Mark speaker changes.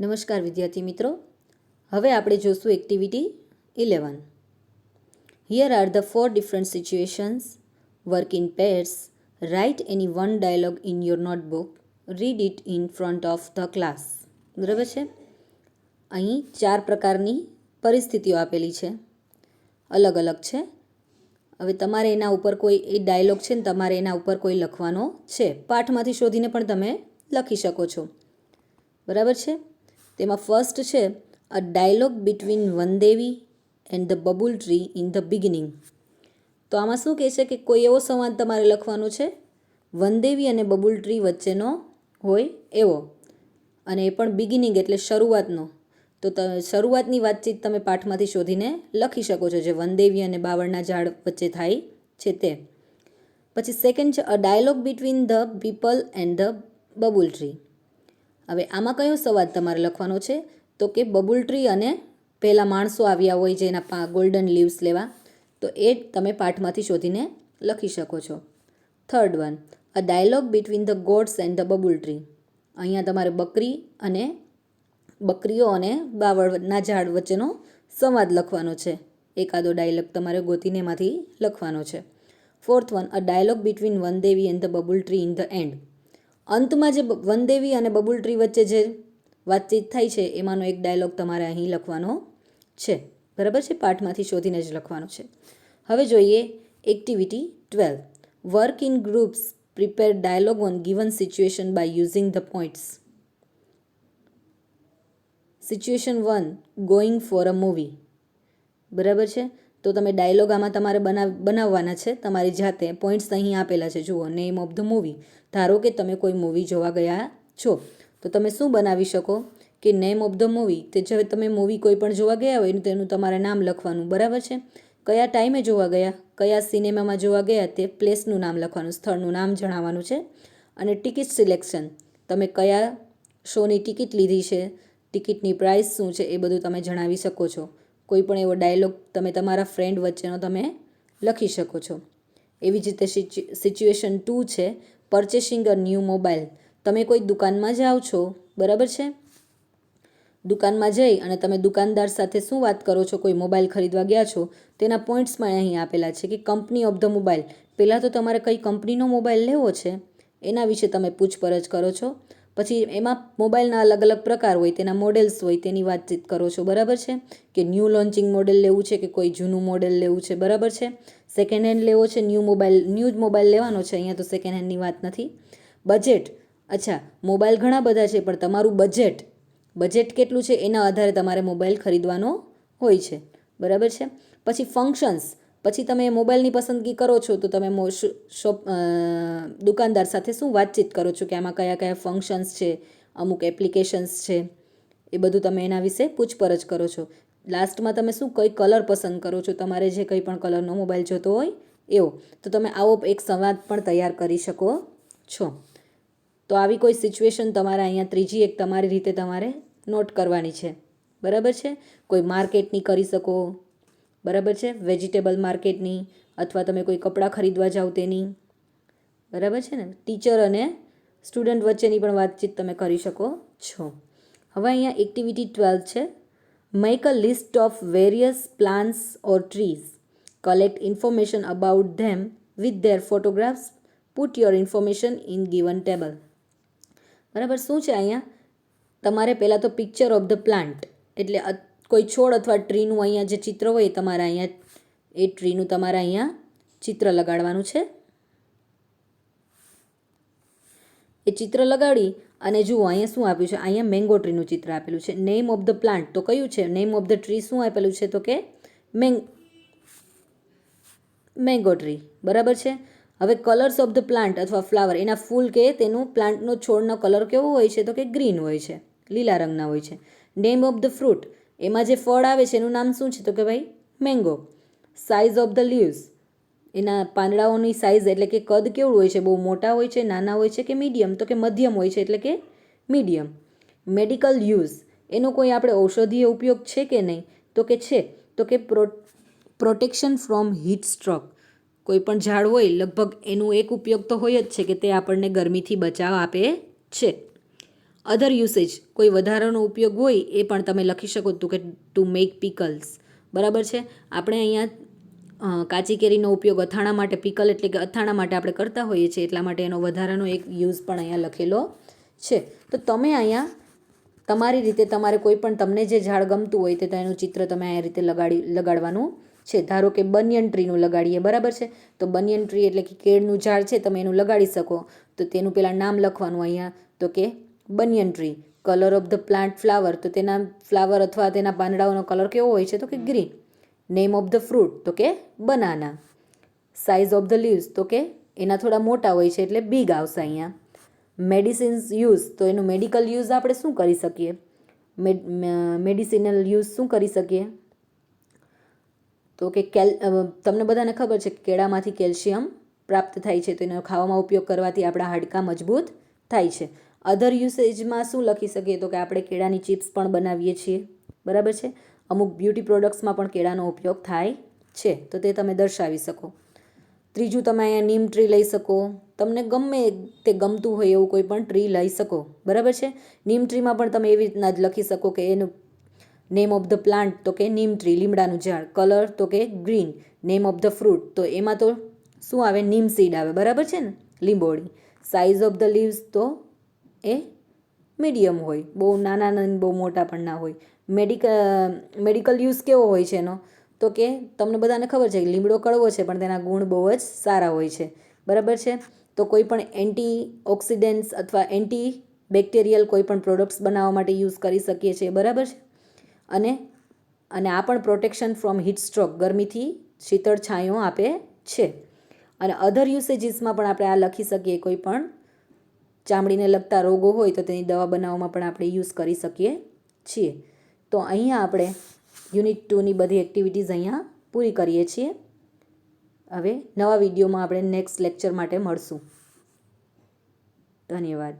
Speaker 1: નમસ્કાર વિદ્યાર્થી મિત્રો, હવે આપણે જોશું activity 11. Here are the 4 different situations. Work in pairs. Write any one dialogue in your notebook. Read it in front of the class. બરાબર છે. અહીં 4 પ્રકારની પરિસ્થિતિઓ આપેલી છે, અલગ અલગ છે. હવે તમારે એના ઉપર કોઈ એ ડાયલોગ છે ને તમારે એના ઉપર કોઈ લખવાનો છે. પાઠમાંથી શોધીને પણ તમે લખી શકો છો. બરાબર છે. તેમાં ફર્સ્ટ છે a dialogue between Vandevi and the babul tree in the beginning. તો આમાં શું કહે છે કે કોઈ એવો સંવાદ તમારે લખવાનો છે વનદેવી અને બબુલ ટ્રી વચ્ચેનો હોય એવો, અને એ પણ બિગિનિંગ એટલે શરૂઆતનો. તો શરૂઆતની વાતચીત તમે પાઠમાંથી શોધીને લખી શકો છો, જે વનદેવી અને બાવળના ઝાડ વચ્ચે થાય છે તે. પછી સેકન્ડ છે a dialogue between the people and the babul tree. હવે આમાં કયો સંવાદ તમારે લખવાનો છે? તો કે બબુલ ટ્રી અને પહેલાં માણસો આવ્યા હોય જે એના ગોલ્ડન લીવ્સ લેવા, તો એ તમે પાઠમાંથી શોધીને લખી શકો છો. Third one a dialogue between the gods and the babul tree. અહીંયા તમારે બકરીઓ અને બાવળના ઝાડ વચ્ચેનો સંવાદ લખવાનો છે. એકાદો ડાયલોગ તમારે ગોતીને એમાંથી લખવાનો છે. Fourth one a dialogue between Vandevi and the babul tree in the end. અંતમાં જે વનદેવી અને બબુલ ટ્રી વચ્ચે જે વાતચીત થાય છે એમાંનો એક ડાયલોગ તમારે અહીં લખવાનો છે. બરાબર છે, પાઠમાંથી શોધીને જ લખવાનો છે. હવે જોઈએ activity 12. Work in groups. Prepare dialogue on given situation by using the points. Situation 1 going for a movie. બરાબર છે. તો તમે ડાયલોગ આમાં તમારે બનાવવાના છે તમારી જાતે. પોઈન્ટ્સ અહીં આપેલા છે, જુઓ. Name of the movie. ધારો કે તમે કોઈ મૂવી જોવા ગયા છો, તો તમે શું બનાવી શકો કે નેમ ઓફ ધ મૂવી. તે જો તમે મૂવી કોઈ પણ જોવા ગયા હોય તેનું તમારે નામ લખવાનું. બરાબર છે. કયા ટાઈમે જોવા ગયા, કયા સિનેમામાં જોવા ગયા તે પ્લેસનું નામ લખવાનું, સ્થળનું નામ જણાવવાનું છે. અને ટિકિટ સિલેક્શન, તમે કયા શોની ટિકિટ લીધી છે, ટિકિટની પ્રાઇસ શું છે, એ બધું તમે જણાવી શકો છો. કોઈ પણ એવો ડાયલોગ તમે તમારા ફ્રેન્ડ વચ્ચેનો તમે લખી શકો છો. એવી જ રીતે સિચ્યુએશન 2 છે પરચેસિંગ અ ન્યૂ મોબાઈલ. તમે કોઈ દુકાનમાં જાઓ છો, બરાબર છે. દુકાનમાં જઈ અને તમે દુકાનદાર સાથે શું વાત કરો છો, કોઈ મોબાઈલ ખરીદવા ગયા છો, તેના પોઈન્ટ્સમાં અહીં આપેલા છે કે કંપની ઓફ ધ મોબાઈલ. પહેલાં તો તમારે કઈ કંપનીનો મોબાઈલ લેવો છે એના વિશે તમે પૂછપરછ કરો છો. પછી એમાં મોબાઈલના અલગ અલગ પ્રકાર હોય, તેના મોડેલ્સ હોય, તેની વાતચીત કરો છો. બરાબર છે. કે ન્યૂ લોન્ચિંગ મોડેલ લેવું છે કે કોઈ જૂનું મોડેલ લેવું છે. બરાબર છે. સેકન્ડ હેન્ડ લેવો છે, ન્યૂ જ મોબાઈલ લેવાનો છે. અહીંયા તો સેકન્ડ હેન્ડની વાત નથી. બજેટ. અચ્છા, મોબાઈલ ઘણા બધા છે પણ તમારું બજેટ કેટલું છે એના આધારે તમારે મોબાઈલ ખરીદવાનો હોય છે. બરાબર છે. પછી ફંક્શન્સ. પછી તમે મોબાઈલની પસંદગી કરો છો તો તમે દુકાનદાર સાથે શું વાતચીત કરો છો કે આમાં કયા કયા ફંક્શન્સ છે, અમુક એપ્લિકેશન્સ છે, એ બધું તમે એના વિશે પૂછપરછ કરો છો. લાસ્ટમાં તમે શું કઈ કલર પસંદ કરો છો, તમારે જે કંઈ પણ કલરનો મોબાઈલ જોતો હોય એવો. તો તમે આવો એક સંવાદ પણ તૈયાર કરી શકો છો. તો આવી કોઈ સિચ્યુએશન તમારે અહીંયા ત્રીજી એક તમારી રીતે તમારે નોટ કરવાની છે. બરાબર છે. કોઈ માર્કેટની કરી શકો. બરાબર છે. વેજીટેબલ માર્કેટની, અથવા તમે કોઈ કપડાં ખરીદવા જાઓ તેની. બરાબર છે ને. ટીચર અને સ્ટુડન્ટ વચ્ચેની પણ વાતચીત તમે કરી શકો છો. હવે અહીંયા એક્ટિવિટી 12 છે make a list of various plants or trees. Collect information about them with their photographs. Put your information in given table. બરાબર. શું છે અહીંયા? તમારે પહેલાં તો પિક્ચર ઓફ ધ પ્લાન્ટ, એટલે કોઈ છોડ અથવા ટ્રીનું અહીંયા જે ચિત્ર હોય તમારે અહીંયા એ ટ્રીનું તમારે અહીંયા ચિત્ર લગાડવાનું છે. એ ચિત્ર લગાડી અને જુઓ અહીંયા શું આપ્યું છે, અહીંયા મેંગો ટ્રીનું ચિત્ર આપેલું છે. નેમ ઓફ ધ પ્લાન્ટ તો કયું છે? નેમ ઓફ ધ ટ્રી શું આપેલું છે? તો કે મેંગો ટ્રી. બરાબર છે. હવે કલર્સ ઓફ ધ પ્લાન્ટ અથવા ફ્લાવર, એના ફૂલ કે તેનું પ્લાન્ટનો છોડનો કલર કેવો હોય છે? તો કે ગ્રીન હોય છે, લીલા રંગના હોય છે. નેમ ઓફ ધ ફ્રૂટ, એમાં જે ફળ આવે છે એનું નામ શું છે? તો કે ભાઈ mango. Size of the leaves, એના પાંદડાઓની સાઇઝ એટલે કે કદ કેવું હોય છે? બહુ મોટા હોય છે, નાના હોય છે કે મીડિયમ? તો કે મધ્યમ હોય છે, એટલે કે મીડિયમ. મેડિકલ યુઝ, એનો કોઈ આપણે ઔષધીય ઉપયોગ છે કે નહીં? તો કે છે. તો કે પ્રોટેક્શન ફ્રોમ હીટ સ્ટ્રોક. કોઈ પણ ઝાડ હોય લગભગ એનું એક ઉપયોગ તો હોય જ છે કે તે આપણને ગરમીથી બચાવ આપે છે. અધર યુસેજ કોઈ વધારાનો ઉપયોગ હોય એ પણ તમે લખી શકો તો કે ટુ મેક પિકલ્સ. બરાબર છે. આપણે અહીંયા કાચી કેરીનો ઉપયોગ અથાણા માટે, પિકલ એટલે કે અથાણા માટે આપણે કરતા હોઈએ છીએ, એટલા માટે એનો વધારાનો એક યુઝ પણ અહીંયા લખેલો છે. તો તમે અહીંયા તમારી રીતે તમારે કોઈ પણ તમને જે ઝાડ ગમતું હોય તે એનું ચિત્ર તમે આ રીતે લગાડવાનું છે. ધારો કે બનિયન ટ્રીનું લગાડીએ. બરાબર છે. તો બનિયન ટ્રી એટલે કે કેળનું ઝાડ છે, તમે એનું લગાડી શકો. તો તેનું પહેલાં નામ લખવાનું અહીંયા તો કે banyan tree. Colour of the plant flower, તો તેના ફ્લાવર અથવા તેના પાંદડાઓનો કલર કેવો હોય છે તો કે green. Name of the fruit તો કે banana. Size of the leaves તો કે એના થોડા મોટા હોય છે એટલે બિગ આવશે અહીંયા. મેડિસિન્સ યુઝ, તો એનું મેડિકલ યુઝ આપણે શું કરી શકીએ? મેડિસિનલ યુઝ શું કરી શકીએ? તો કે તમને બધાને ખબર છે કે કેળામાંથી કેલ્શિયમ પ્રાપ્ત થાય છે, તો એનો ખાવામાં ઉપયોગ કરવાથી આપણા હાડકાં મજબૂત થાય છે. અધર યુસેજમાં શું લખી શકીએ તો કે આપણે કેળાની ચિપ્સ પણ બનાવીએ છીએ. બરાબર છે. અમુક બ્યુટી પ્રોડક્ટ્સમાં પણ કેળાનો ઉપયોગ થાય છે, તો તે તમે દર્શાવી શકો. ત્રીજું, તમે અહીંયા નીમ ટ્રી લઈ શકો. તમને ગમે તે ગમતું હોય એવું કોઈ પણ ટ્રી લઈ શકો. બરાબર છે. નીમ ટ્રીમાં પણ તમે એવી રીતના જ લખી શકો કે એનું નેમ ઓફ ધ પ્લાન્ટ તો કે નીમ ટ્રી, લીમડાનું ઝાડ. કલર તો કે green. Name of the fruit, તો એમાં તો શું આવે? નીમ સીડ આવે. બરાબર છે ને, લીંબોળી. સાઇઝ ઓફ ધ લીવ્સ તો એ મીડિયમ હોય, બહુ નાના નહીં, બહુ મોટા પણ ના હોય. મેડિકલ યુઝ કેવો હોય છે એનો તો કે તમને બધાને ખબર છે કે લીમડો કડવો છે પણ તેના ગુણ બહુ જ સારા હોય છે. બરાબર છે. તો કોઈ પણ એન્ટી ઓક્સિડન્ટ્સ અથવા એન્ટી બેક્ટેરિયલ કોઈ પણ પ્રોડક્ટ્સ બનાવવા માટે યુઝ કરી શકીએ છીએ. બરાબર છે. અને આ પણ પ્રોટેક્શન ફ્રોમ હીટ સ્ટ્રોક, ગરમીથી શીતળ છાંયો આપે છે. અને અધર યુસેજીસમાં પણ આપણે આ લખી શકીએ, કોઈ પણ ચામડીને લગતા રોગો હોય તો તેની દવા બનાવવામાં પણ આપણે યુઝ કરી શકીએ છીએ. તો અહીંયા આપણે યુનિટ 2ની બધી એક્ટિવિટીઝ અહીંયા પૂરી કરીએ છીએ. હવે નવા વિડીયોમાં આપણે નેક્સ્ટ લેક્ચર માટે મળશું. ધન્યવાદ.